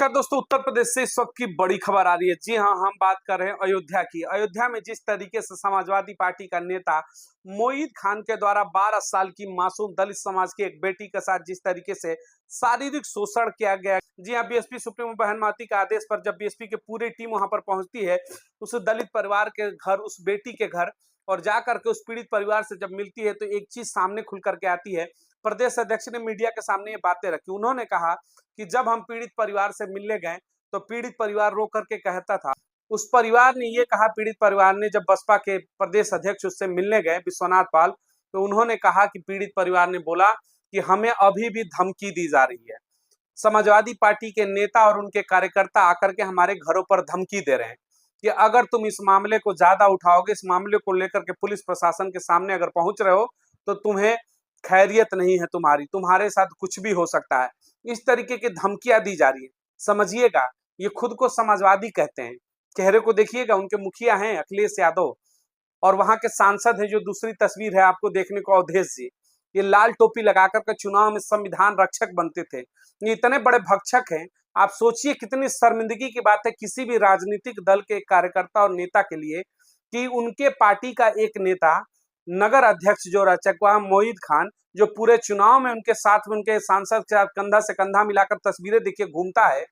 नमस्कार दोस्तों, उत्तर प्रदेश से इस वक्त की बड़ी खबर आ रही है। जी हाँ, हम बात कर रहे हैं अयोध्या की। अयोध्या में जिस तरीके से समाजवादी पार्टी का नेता मोईद खान के द्वारा 12 साल की मासूम दलित समाज की एक बेटी के साथ जिस तरीके से शारीरिक शोषण किया गया। जी हाँ, बीएसपी सुप्रीमो बहन माती के आदेश पर जब बीएसपी की पूरी टीम वहां पर पहुंचती है उस दलित परिवार के घर, उस बेटी के घर, और जाकर के उस पीड़ित परिवार से जब मिलती है तो एक चीज सामने खुल करके आती है। प्रदेश अध्यक्ष ने मीडिया के सामने ये बातें रखी। उन्होंने कहा कि जब हम पीड़ित परिवार से मिलने गए तो पीड़ित परिवार रो करके कहता था। उस परिवार ने ये कहा, पीड़ित परिवार ने, जब बसपा के प्रदेश अध्यक्ष उससे मिलने गए विश्वनाथ पाल, तो उन्होंने कहा कि पीड़ित परिवार ने बोला कि हमें अभी भी धमकी दी जा रही है। समाजवादी पार्टी के नेता और उनके कार्यकर्ता आकर के हमारे घरों पर धमकी दे रहे हैं कि अगर तुम इस मामले को ज्यादा उठाओगे, इस मामले को लेकर के पुलिस प्रशासन के सामने अगर पहुंच रहे हो तो तुम्हें खैरियत नहीं है, तुम्हारे साथ कुछ भी हो सकता है। इस तरीके की धमकियां दी जा रही है। समझिएगा, ये खुद को समाजवादी कहते हैं। चेहरे को देखिएगा, उनके मुखिया हैं अखिलेश यादव, और वहां के सांसद है, जो दूसरी तस्वीर है आपको देखने को, अवधेश जी। ये लाल टोपी लगाकर के चुनाव में संविधान रक्षक बनते थे। ये इतने बड़े भक्षक हैं। आप सोचिए कितनी शर्मिंदगी की बात है किसी भी राजनीतिक दल के कार्यकर्ता और नेता के लिए कि उनके पार्टी का एक नेता, नगर अध्यक्ष जो रह चुका है मोईद खान, जो पूरे चुनाव में उनके साथ में, उनके सांसद के साथ कंधा से कंधा मिलाकर तस्वीरें देखिए घूमता है,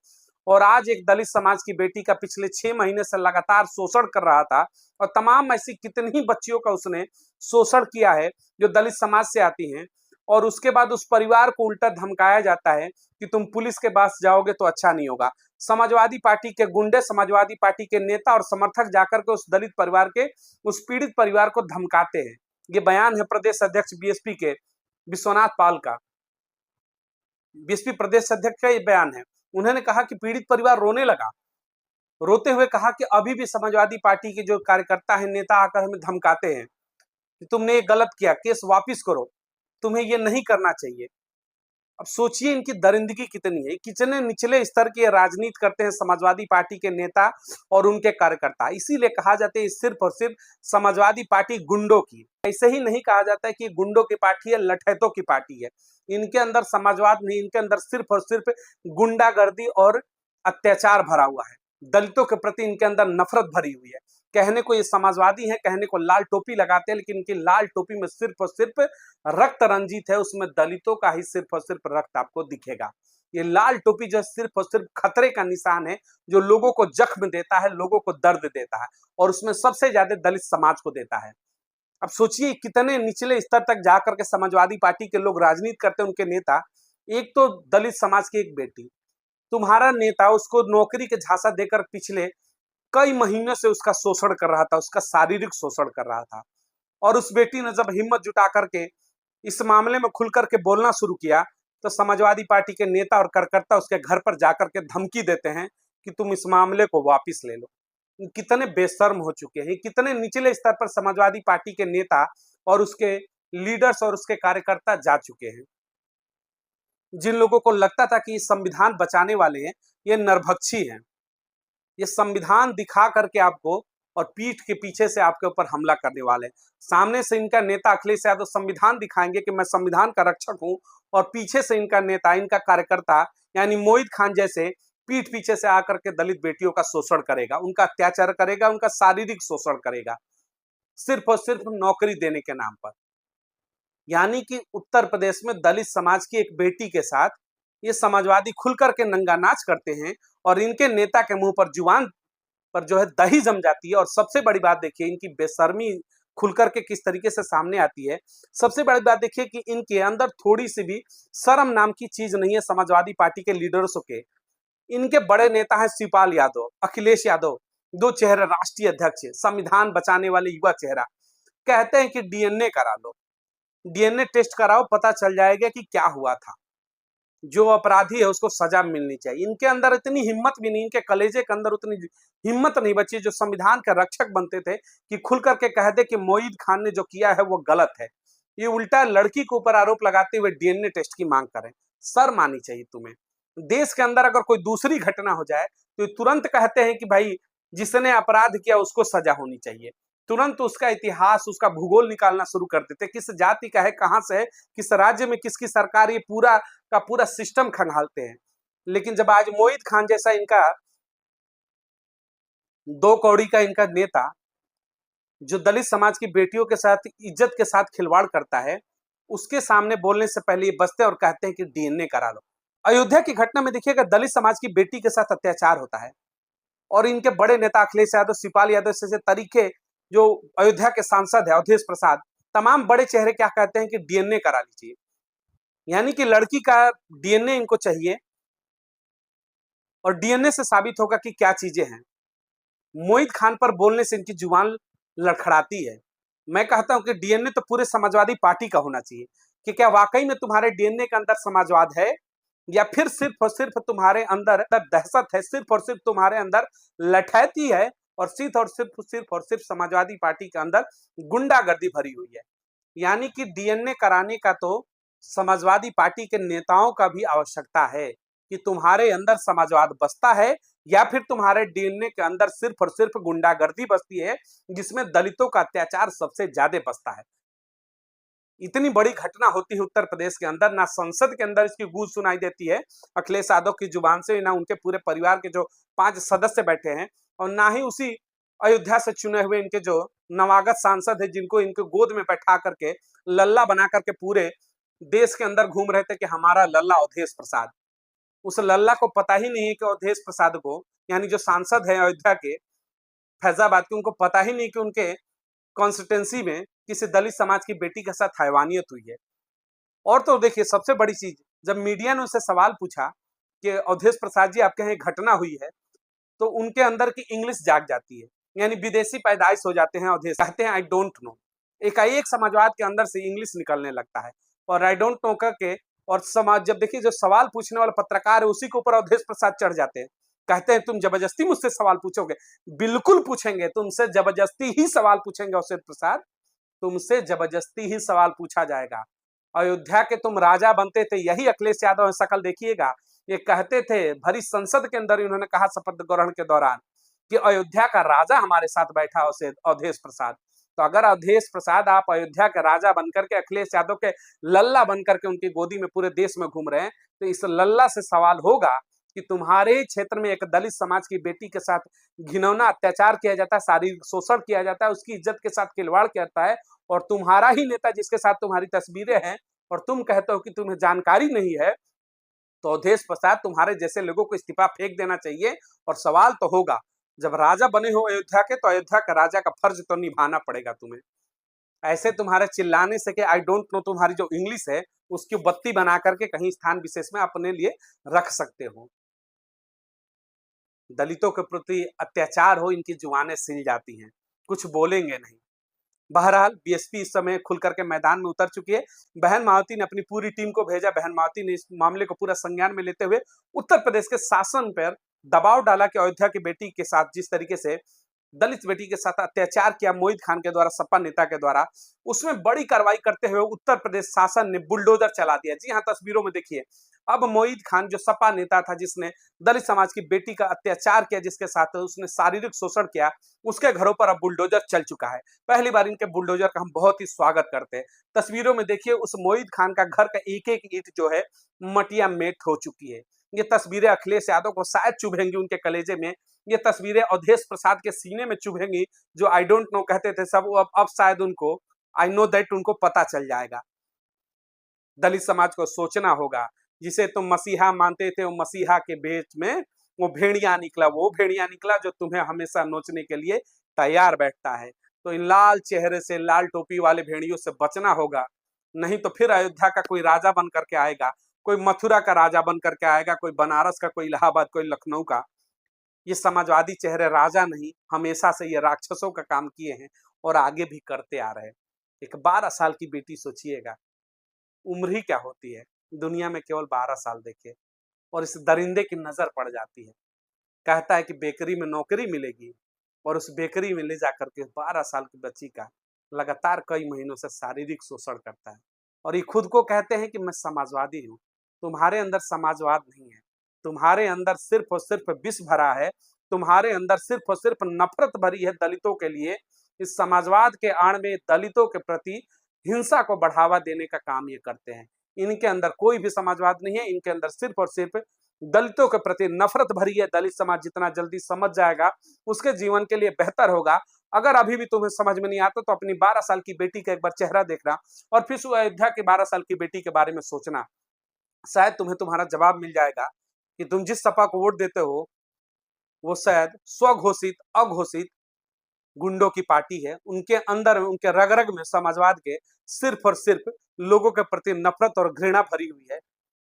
और आज एक दलित समाज की बेटी का पिछले 6 महीने से लगातार शोषण कर रहा था। और तमाम ऐसी कितनी ही बच्चियों का उसने शोषण किया है जो दलित समाज से आती हैं, और उसके बाद उस परिवार को उल्टा धमकाया जाता है कि तुम पुलिस के पास जाओगे तो अच्छा नहीं होगा। समाजवादी पार्टी के गुंडे, समाजवादी पार्टी के नेता और समर्थक जाकर के उस दलित परिवार के, उस पीड़ित परिवार को धमकाते हैं। ये बयान है प्रदेश अध्यक्ष बीएसपी के विश्वनाथ पाल का। बीएसपी प्रदेश अध्यक्ष का ये बयान है। उन्होंने कहा कि पीड़ित परिवार रोने लगा, रोते हुए कहा कि अभी भी समाजवादी पार्टी के जो कार्यकर्ता है, नेता आकर हमें धमकाते हैं कि तुमने ये गलत किया, केस वापिस करो, तुम्हें ये नहीं करना चाहिए। अब सोचिए इनकी दरिंदगी कितनी है, कितने निचले स्तर की राजनीति करते हैं समाजवादी पार्टी के नेता और उनके कार्यकर्ता। इसीलिए कहा जाता है सिर्फ और सिर्फ समाजवादी पार्टी गुंडों की। ऐसे ही नहीं कहा जाता है कि गुंडों की पार्टी है, लठैतों की पार्टी है। इनके अंदर समाजवाद नहीं, इनके अंदर सिर्फ और सिर्फ गुंडागर्दी और अत्याचार भरा हुआ है। दलितों के प्रति इनके अंदर नफरत भरी हुई है। कहने को ये समाजवादी है, कहने को लाल टोपी लगाते हैं, लेकिन इनकी लाल टोपी में सिर्फ और सिर्फ रक्त रंजित है। उसमें दलितों का ही सिर्फ और सिर्फ रक्त आपको दिखेगा। ये लाल टोपी जो सिर्फ और सिर्फ खतरे का निशान है, जो लोगों को जख्म देता है, लोगों को दर्द देता है, और उसमें सबसे ज्यादा दलित समाज को देता है। अब सोचिए कितने निचले स्तर तक जाकर के समाजवादी पार्टी के लोग राजनीति करते हैं, उनके नेता। एक तो दलित समाज की एक बेटी, तुम्हारा नेता उसको नौकरी के झांसा देकर पिछले कई महीनों से उसका शोषण कर रहा था, उसका शारीरिक शोषण कर रहा था। और उस बेटी ने जब हिम्मत जुटा करके इस मामले में खुल करके बोलना शुरू किया तो समाजवादी पार्टी के नेता और कार्यकर्ता उसके घर पर जाकर के धमकी देते हैं कि तुम इस मामले को वापस ले लो। कितने बेशर्म हो चुके हैं, कितने निचले स्तर पर समाजवादी पार्टी के नेता और उसके लीडर्स और उसके कार्यकर्ता जा चुके हैं। जिन लोगों को लगता था कि संविधान बचाने वाले हैं, ये नरभक्षी हैं। ये संविधान दिखा करके आपको और पीठ के पीछे से आपके ऊपर हमला करने वाले हैं। सामने से इनका नेता अखिलेश यादव संविधान दिखाएंगे कि मैं संविधान का रक्षक हूं, और पीछे से इनका नेता, इनका कार्यकर्ता यानी मोईद खान जैसे पीठ पीछे से आकर के दलित बेटियों का शोषण करेगा, उनका अत्याचार करेगा, उनका शारीरिक शोषण करेगा, सिर्फ और सिर्फ नौकरी देने के नाम पर। यानी कि उत्तर प्रदेश में दलित समाज की एक बेटी के साथ ये समाजवादी खुल करके नंगा नाच करते हैं, और इनके नेता के मुंह पर, जुबान पर जो है दही जम जाती है। और सबसे बड़ी बात देखिए, इनकी बेशर्मी खुल करके किस तरीके से सामने आती है। सबसे बड़ी बात देखिए कि इनके अंदर थोड़ी सी भी शर्म नाम की चीज नहीं है। समाजवादी पार्टी के लीडर्स के, इनके बड़े नेता हैं शिवपाल यादव, अखिलेश यादव, दो चेहरे राष्ट्रीय अध्यक्ष, संविधान बचाने वाले युवा चेहरा, कहते हैं कि डीएनए करा लो, डीएनए टेस्ट कराओ, पता चल जाएगा कि क्या हुआ था। जो अपराधी है उसको सजा मिलनी चाहिए। इनके अंदर इतनी हिम्मत भी नहीं, इनके कलेजे के अंदर उतनी हिम्मत नहीं बची जो संविधान के रक्षक बनते थे कि खुल करके कह दे कि मोईद खान ने जो किया है वो गलत है। ये उल्टा लड़की के ऊपर आरोप लगाते हुए डीएनए टेस्ट की मांग करें। शर्म आनी चाहिए तुम्हें। देश के अंदर अगर कोई दूसरी घटना हो जाए तो तुरंत कहते हैं कि भाई जिसने अपराध किया उसको सजा होनी चाहिए। तुरंत उसका इतिहास, उसका भूगोल निकालना शुरू कर देते, किस जाति का है, कहां से है, किस राज्य में किसकी सरकार, ये पूरा का पूरा सिस्टम खंगालते हैं। लेकिन जब आज मोहित खान जैसा इनका दो कौड़ी का इनका नेता जो दलित समाज की बेटियों के साथ इज्जत के साथ खिलवाड़ करता है, उसके सामने बोलने से पहले ये बचते और कहते हैं कि डीएनए करा लो। अयोध्या की घटना में देखिएगा, दलित समाज की बेटी के साथ अत्याचार होता है और इनके बड़े नेता अखिलेश यादव, शिवपाल यादव से तरीके, जो अयोध्या के सांसद है अवधेश प्रसाद, तमाम बड़े चेहरे क्या कहते हैं कि डीएनए करा लीजिए। यानी कि लड़की का डीएनए इनको चाहिए और डीएनए से साबित होगा कि क्या चीजें हैं। मोहित खान पर बोलने से इनकी जुबान लड़खड़ाती है। मैं कहता हूं कि डीएनए तो पूरे समाजवादी पार्टी का होना चाहिए कि क्या वाकई में तुम्हारे डीएनए के अंदर समाजवाद है, या फिर सिर्फ और सिर्फ तुम्हारे अंदर दहशत है, सिर्फ और सिर्फ तुम्हारे अंदर लठैती है और सिर्फ समाजवादी पार्टी के अंदर गुंडागर्दी भरी हुई है। यानी कि डीएनए कराने का तो समाजवादी पार्टी के नेताओं का भी आवश्यकता है कि तुम्हारे अंदर समाजवाद बसता है या फिर तुम्हारे डीएनए के अंदर सिर्फ और सिर्फ गुंडागर्दी बसती है, जिसमें दलितों का अत्याचार सबसे ज्यादा बसता है। इतनी बड़ी घटना होती है उत्तर प्रदेश के अंदर, ना संसद के अंदर इसकी गूंज सुनाई देती है अखिलेश यादव की जुबान से, ना उनके पूरे परिवार के जो 5 सदस्य बैठे हैं, और ना ही उसी अयोध्या से चुने हुए इनके जो नवागत सांसद है, जिनको इनके गोद में बैठा करके लल्ला बना करके पूरे देश के अंदर घूम रहे थे कि हमारा लल्ला अवधेश प्रसाद। उस लल्ला को पता ही नहीं कि अवधेश प्रसाद को, यानी जो सांसद है अयोध्या के फैजाबाद के, उनको पता ही नहीं कि उनके कॉन्स्टिट्यूंसी में किसी दलित समाज की बेटी के साथ हैवानियत हुई है। और तो देखिए सबसे बड़ी चीज, जब मीडिया ने उनसे सवाल पूछा कि अवधेश प्रसाद जी आपके यहाँ घटना हुई है, तो उनके अंदर की इंग्लिश जाग जाती है, यानी विदेशी पैदाइश हो जाते हैं अवधेश, कहते हैं आई डोंट नो। एकाएक समाजवाद के अंदर से इंग्लिश निकलने लगता है और आई डोंट नो करके, और समाज जब देखिए जो सवाल पूछने वाला पत्रकार है उसी के ऊपर अवधेश प्रसाद चढ़ जाते हैं, कहते हैं तुम जबरदस्ती मुझसे सवाल पूछोगे। बिल्कुल पूछेंगे, तुमसे जबरदस्ती ही सवाल पूछेंगे अवधेश प्रसाद, तुमसे जबरदस्ती ही सवाल पूछा जाएगा। अयोध्या के तुम राजा बनते थे, यही अखिलेश यादव शकल देखिएगा, ये कहते थे, भरी संसद के अंदर इन्होंने कहा शपथ ग्रहण के दौरान कि अयोध्या का राजा हमारे साथ बैठा अवधेश प्रसाद। तो अगर अवधेश प्रसाद आप अयोध्या के राजा बनकर के अखिलेश यादव के लल्ला बनकर के उनकी गोदी में पूरे देश में घूम रहे हैं, तो इस लल्ला से सवाल होगा कि तुम्हारे क्षेत्र में एक दलित समाज की बेटी के साथ घिनौना अत्याचार किया जाता है, शारीरिक शोषण किया जाता है, उसकी इज्जत के साथ खिलवाड़ किया जाता है, और तुम्हारा ही नेता जिसके साथ तुम्हारी तस्वीरें हैं और तुम कहते हो कि तुम्हें जानकारी नहीं है, तो अवधेश प्रसाद तुम्हारे जैसे लोगों को इस्तीफा फेंक देना चाहिए। और सवाल तो होगा, जब राजा बने हो अयोध्या के, तो अयोध्या का राजा का फर्ज तो निभाना पड़ेगा तुम्हें। ऐसे तुम्हारे चिल्लाने से कि आई डोंट नो, तुम्हारी जो इंग्लिश है उसकी बत्ती बना करके कहीं स्थान विशेष में अपने लिए रख सकते हो। दलितों के प्रति अत्याचार हो, इनकी जुबानें सिल जाती हैं, कुछ बोलेंगे नहीं। बहरहाल बीएसपी इस समय खुल करके मैदान में उतर चुकी है। बहन मावती ने अपनी पूरी टीम को भेजा। बहन मावती ने इस मामले को पूरा संज्ञान में लेते हुए उत्तर प्रदेश के शासन पर दबाव डाला कि अयोध्या की बेटी के साथ जिस तरीके से दलित बेटी के साथ अत्याचार किया मोहित खान के द्वारा, सपा नेता के द्वारा, उसमें बड़ी कार्रवाई करते हुए उत्तर प्रदेश शासन ने बुलडोजर चला दिया। जी हाँ, तस्वीरों में देखिए, अब मोहित खान जो सपा नेता था, जिसने दलित समाज की बेटी का अत्याचार किया, जिसके साथ उसने शारीरिक शोषण किया, उसके घरों पर अब बुलडोजर चल चुका है। पहली बार इनके बुलडोजर का हम बहुत ही स्वागत करते हैं। तस्वीरों में देखिए, उस मोहित खान का घर का एक एक ईंट जो है मटिया मेट हो चुकी है। ये तस्वीरें अखिलेश यादव को शायद चुभेंगी उनके कलेजे में, ये तस्वीरें अवधेश प्रसाद के सीने में चुभेंगी, जो आई डोंट नो कहते थे सब, अब शायद उनको आई नो दैट उनको पता चल जाएगा। दलित समाज को सोचना होगा, जिसे तुम मसीहा मानते थे, वो मसीहा के भेष में वो भेड़िया निकला जो तुम्हें हमेशा नोचने के लिए तैयार बैठता है। तो इन लाल चेहरे से, लाल टोपी वाले भेड़ियों से बचना होगा, नहीं तो फिर अयोध्या का कोई राजा बन करके आएगा, कोई मथुरा का राजा बन करके आएगा, कोई बनारस का, कोई इलाहाबाद, कोई लखनऊ का। ये समाजवादी चेहरे राजा नहीं, हमेशा से ये राक्षसों का काम किए हैं और आगे भी करते आ रहे हैं। एक 12 साल की बेटी, सोचिएगा उम्र ही क्या होती है, दुनिया में केवल 12 साल देखिए, और इस दरिंदे की नजर पड़ जाती है। कहता है कि बेकरी में नौकरी मिलेगी, और उस बेकरी में ले जाकर के 12 साल की बच्ची का लगातार कई महीनों से शारीरिक शोषण करता है। और ये खुद को कहते हैं कि मैं समाजवादी हूँ। तुम्हारे अंदर समाजवाद नहीं है, तुम्हारे अंदर सिर्फ और सिर्फ विष भरा है, तुम्हारे अंदर सिर्फ और सिर्फ नफरत भरी है दलितों के लिए। इस समाजवाद के आड़ में दलितों के प्रति हिंसा को बढ़ावा देने का काम ये करते हैं। इनके अंदर कोई भी समाजवाद नहीं है, इनके अंदर सिर्फ और सिर्फ दलितों के प्रति नफरत भरी है। दलित समाज जितना जल्दी समझ जाएगा उसके जीवन के लिए बेहतर होगा। अगर अभी भी तुम्हें समझ में नहीं आता तो अपनी 12 साल की बेटी का एक बार चेहरा देखना और फिर उस अयोध्या की 12 साल की बेटी के बारे में सोचना। शायद तुम्हें तुम्हारा जवाब मिल जाएगा कि तुम जिस सपा को वोट देते हो वो शायद स्वघोषित अघोषित गुंडों की पार्टी है। उनके अंदर में, उनके रग रग में समाजवाद के सिर्फ और सिर्फ लोगों के प्रति नफरत और घृणा भरी हुई है।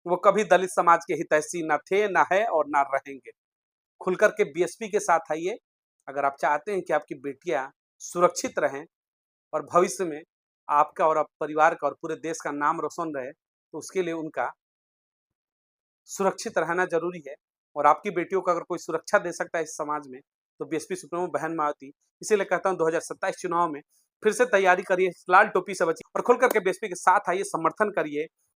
वो कभी दलित समाज के हितैषी न थे, न है और न रहेंगे। खुलकर के बीएसपी के साथ आइए अगर आप चाहते हैं कि आपकी बेटियां सुरक्षित रहें और भविष्य में आपका और आप परिवार का और पूरे देश का नाम रोशन रहे, तो उसके लिए उनका सुरक्षित रहना जरूरी है। और आपकी बेटियों को अगर कोई सुरक्षा दे सकता है इस समाज में तो बीएसपी सुप्रीमो बहन मायावती। इसीलिए कहता हूं 2027 चुनाव में फिर से तैयारी करिए, लाल टोपी से बचिए और खुल करके बीएसपी के साथ आइए, समर्थन करिए